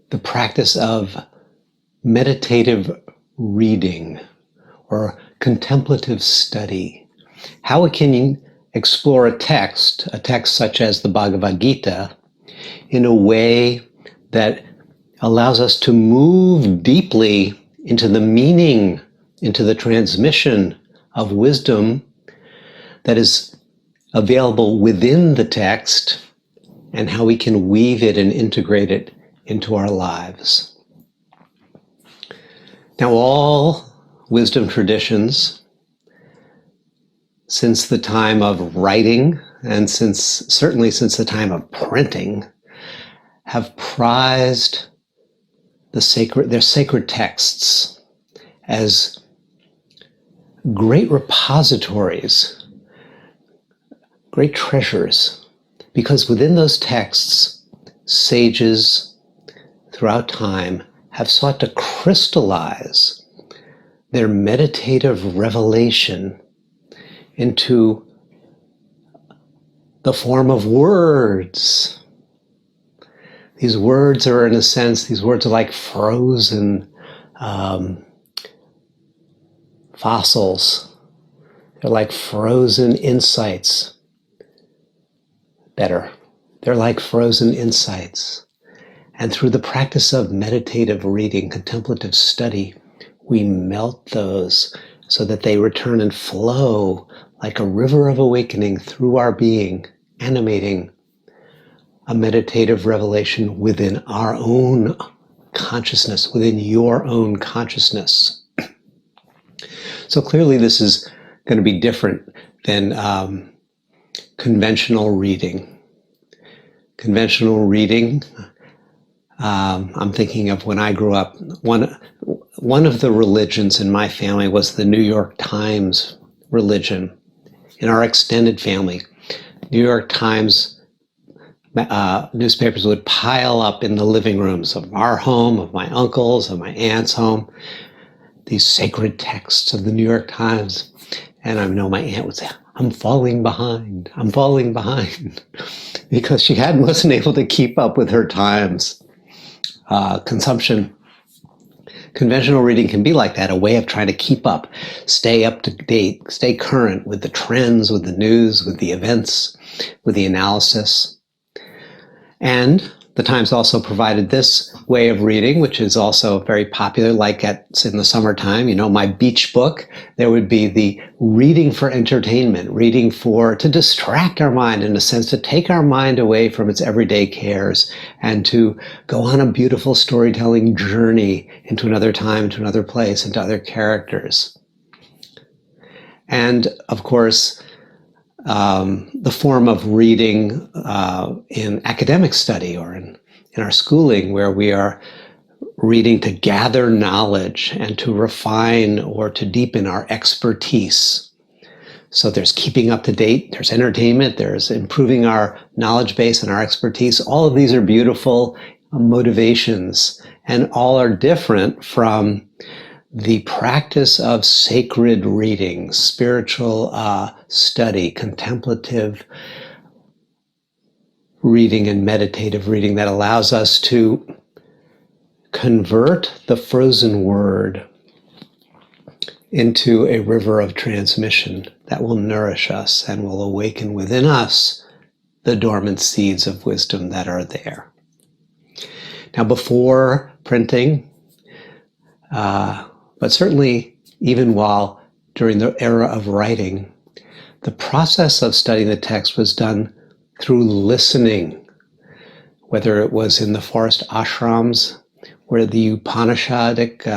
the practice of meditative reading or contemplative study, how we can explore a text such as the Bhagavad Gita, in a way that allows us to move deeply into the meaning, into the transmission of wisdom that is available within the text, and how we can weave it and integrate it into our lives. Now, all wisdom traditions, since the time of writing, and certainly since the time of printing, have prized their sacred texts as great repositories, great treasures, because within those texts, sages throughout time have sought to crystallize their meditative revelation into the form of words. These words are, in a sense, these words are like frozen fossils. They're like frozen insights. Better. They're like frozen insights. And through the practice of meditative reading, contemplative study, we melt those so that they return and flow like a river of awakening through our being, animating a meditative revelation within our own consciousness, within your own consciousness. So clearly this is going to be different than conventional reading. Conventional reading, I'm thinking of when I grew up, one of the religions in my family was the New York Times religion. In our extended family, New York Times newspapers would pile up in the living rooms of our home, of my uncle's, of my aunt's home, these sacred texts of the New York Times. And I know my aunt would say, I'm falling behind, because she wasn't able to keep up with her times consumption. Conventional reading can be like that, a way of trying to keep up, stay up to date, stay current with the trends, with the news, with the events, with the analysis. And the Times also provided this way of reading, which is also very popular, like in the summertime, my beach book, there would be the reading for entertainment, to distract our mind, in a sense, to take our mind away from its everyday cares and to go on a beautiful storytelling journey into another time, into another place, into other characters. And of course, the form of reading in academic study or in our schooling, where we are reading to gather knowledge and to refine or to deepen our expertise. So there's keeping up to date, there's entertainment, there's improving our knowledge base and our expertise. All of these are beautiful motivations, and all are different from the practice of sacred reading, spiritual study, contemplative reading and meditative reading that allows us to convert the frozen word into a river of transmission that will nourish us and will awaken within us the dormant seeds of wisdom that are there. Now, before printing, but certainly even while during the era of writing, the process of studying the text was done through listening, whether it was in the forest ashrams, where the Upanishadic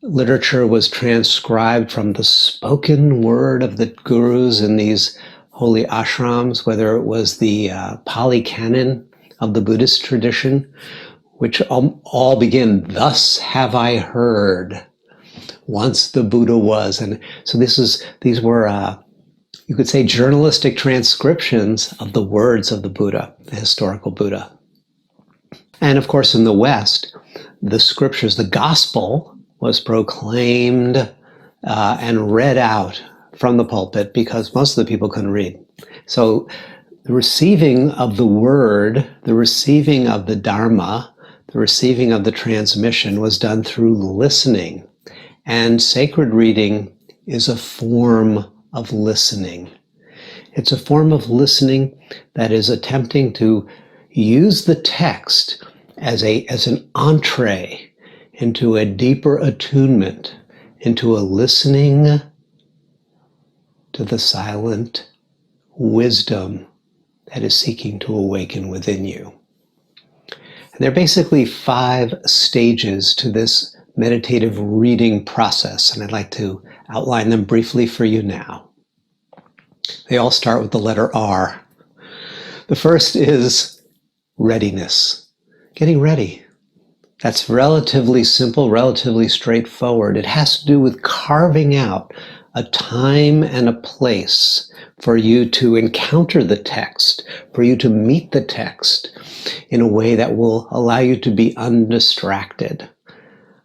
literature was transcribed from the spoken word of the gurus in these holy ashrams, whether it was the Pali Canon of the Buddhist tradition, which all begin, "Thus have I heard, once the Buddha was." And so these were, you could say, journalistic transcriptions of the words of the Buddha, the historical Buddha. And of course, in the West, the scriptures, the gospel, was proclaimed and read out from the pulpit because most of the people couldn't read. So the receiving of the word, the receiving of the Dharma, The receiving of the transmission was done through listening. And sacred reading is a form of listening. It's a form of listening that is attempting to use the text as an entree into a deeper attunement, into a listening to the silent wisdom that is seeking to awaken within you. And there are basically 5 stages to this meditative reading process, and I'd like to outline them briefly for you now. They all start with the letter R. The first is readiness, getting ready. That's relatively simple, relatively straightforward. It has to do with carving out a time and a place for you to encounter the text, for you to meet the text in a way that will allow you to be undistracted,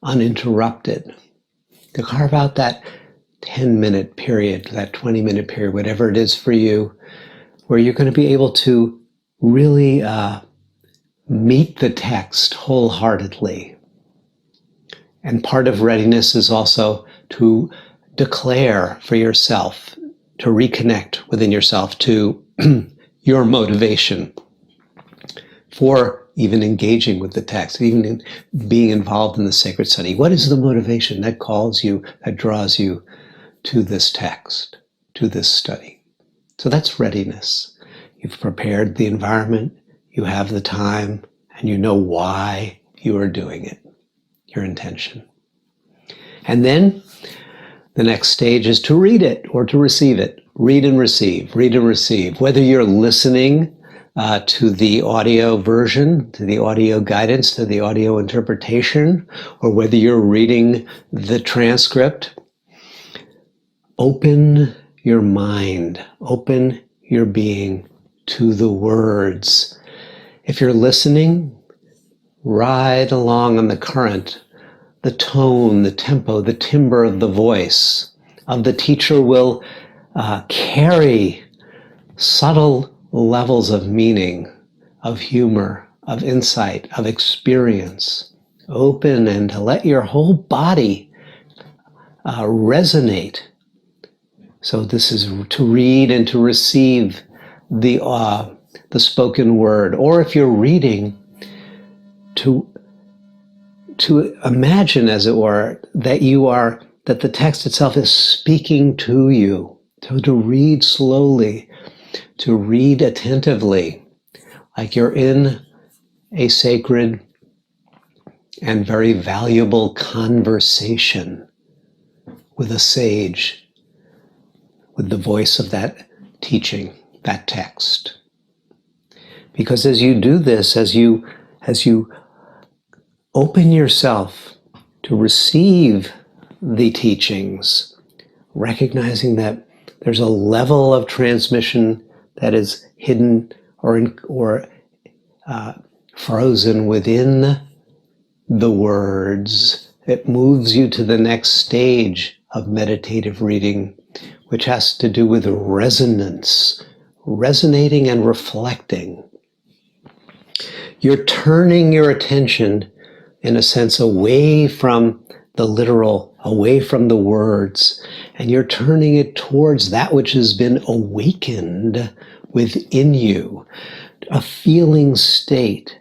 uninterrupted, to carve out that 10-minute period, that 20-minute period, whatever it is for you, where you're going to be able to really meet the text wholeheartedly. And part of readiness is also to declare for yourself, to reconnect within yourself to your motivation for even engaging with the text, even being involved in the sacred study. What is the motivation that calls you, that draws you to this text, to this study? So that's readiness. You've prepared the environment, you have the time, and you know why you are doing it, your intention. And then the next stage is to read it or to receive it. Read and receive, read and receive. Whether you're listening to the audio version, to the audio guidance, to the audio interpretation, or whether you're reading the transcript, open your mind, open your being to the words. If you're listening, ride along on the current. The tone, the tempo, the timbre of the voice of the teacher will carry subtle levels of meaning, of humor, of insight, of experience. Open and to let your whole body resonate. So this is to read and to receive the spoken word. Or if you're reading, to imagine, as it were, that the text itself is speaking to you. So to read slowly, to read attentively, like you're in a sacred and very valuable conversation with a sage, with the voice of that teaching, that text. Because as you do this, as you open yourself to receive the teachings, recognizing that there's a level of transmission that is hidden or frozen within the words. It moves you to the next stage of meditative reading, which has to do with resonance, resonating and reflecting. You're turning your attention, in a sense, away from the literal, away from the words, and you're turning it towards that which has been awakened within you, a feeling state,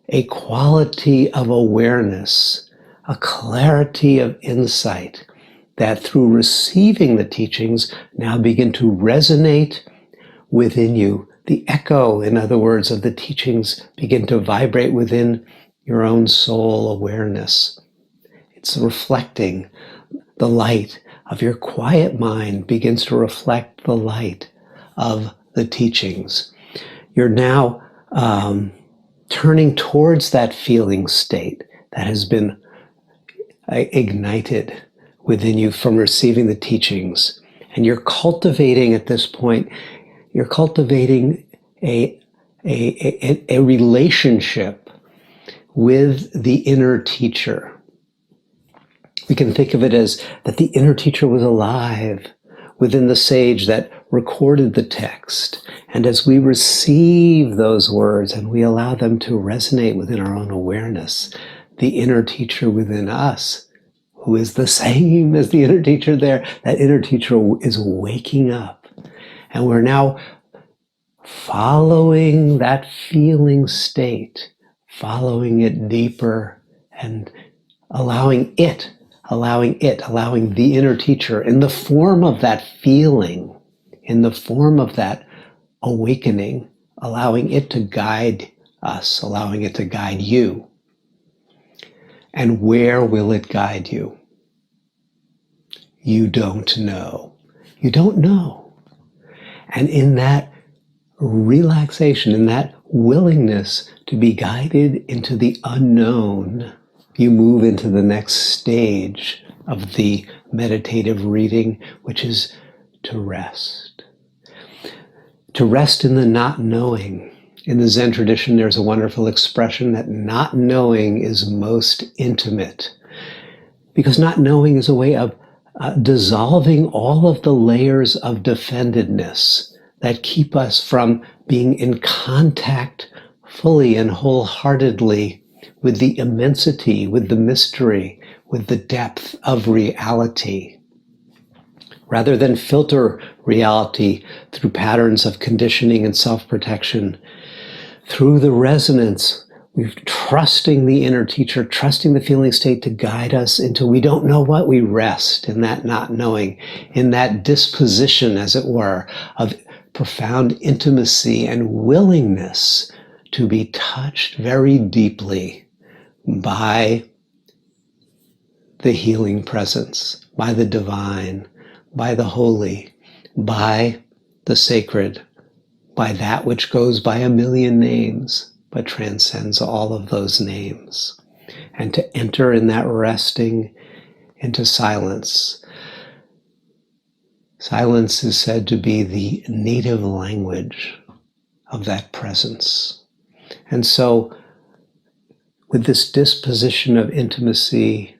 a quality of awareness, a clarity of insight that through receiving the teachings now begin to resonate within you. The echo, in other words, of the teachings begin to vibrate within your own soul awareness. It's reflecting the light of your quiet mind begins to reflect the light of the teachings. You're now turning towards that feeling state that has been ignited within you from receiving the teachings. And you're cultivating at this point, you're cultivating a relationship with the inner teacher. We can think of it as that the inner teacher was alive, within the sage that recorded the text. And as we receive those words and we allow them to resonate within our own awareness, the inner teacher within us, who is the same as the inner teacher there, that inner teacher is waking up. And we're now following that feeling state, following it deeper and allowing the inner teacher in the form of that feeling, in the form of that awakening, allowing it to guide us, allowing it to guide you. And where will it guide you? You don't know. You don't know. And in that relaxation, in that willingness to be guided into the unknown, you move into the next stage of the meditative reading, which is to rest. To rest in the not knowing. In the Zen tradition, there's a wonderful expression that not knowing is most intimate, because not knowing is a way of dissolving all of the layers of defendedness that keep us from being in contact fully and wholeheartedly with the immensity, with the mystery, with the depth of reality. Rather than filter reality through patterns of conditioning and self-protection, through the resonance, we're trusting the inner teacher, trusting the feeling state to guide us into we don't know what. We rest in that not knowing, in that disposition, as it were, of profound intimacy and willingness to be touched very deeply by the healing presence, by the divine, by the holy, by the sacred, by that which goes by a million names, but transcends all of those names. And to enter in that resting into silence. Silence is said to be the native language of that presence. And so, with this disposition of intimacy,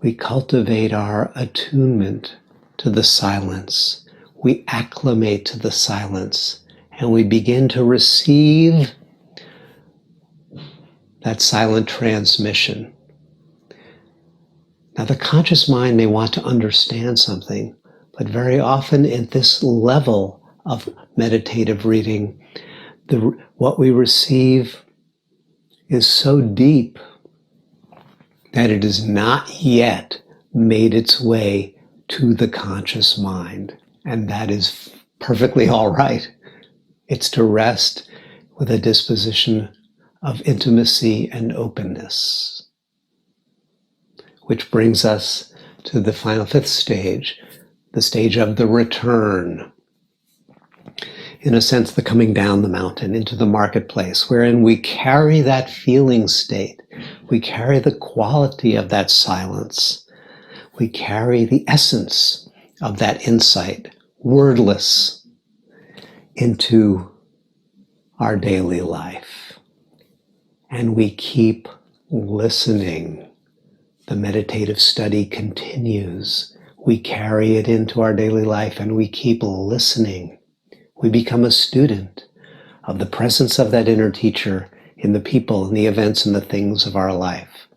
we cultivate our attunement to the silence. We acclimate to the silence, and we begin to receive that silent transmission. Now, the conscious mind may want to understand something, but very often at this level of meditative reading, what we receive is so deep that it has not yet made its way to the conscious mind. And that is perfectly all right. It's to rest with a disposition of intimacy and openness. Which brings us to the final fifth stage, the stage of the return. In a sense, the coming down the mountain into the marketplace, wherein we carry that feeling state. We carry the quality of that silence. We carry the essence of that insight, wordless, into our daily life. And we keep listening. The meditative study continues. We carry it into our daily life and we keep listening. We become a student of the presence of that inner teacher in the people and the events and the things of our life.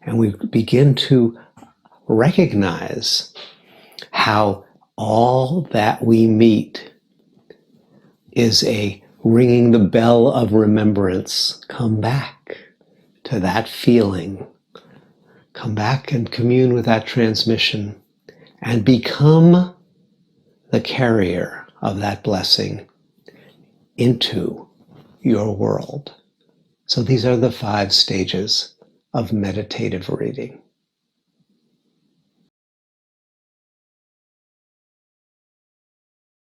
And we begin to recognize how all that we meet is a ringing the bell of remembrance. Come back to that feeling. Come back and commune with that transmission and become the carrier of that blessing into your world. So these are the 5 stages of meditative reading.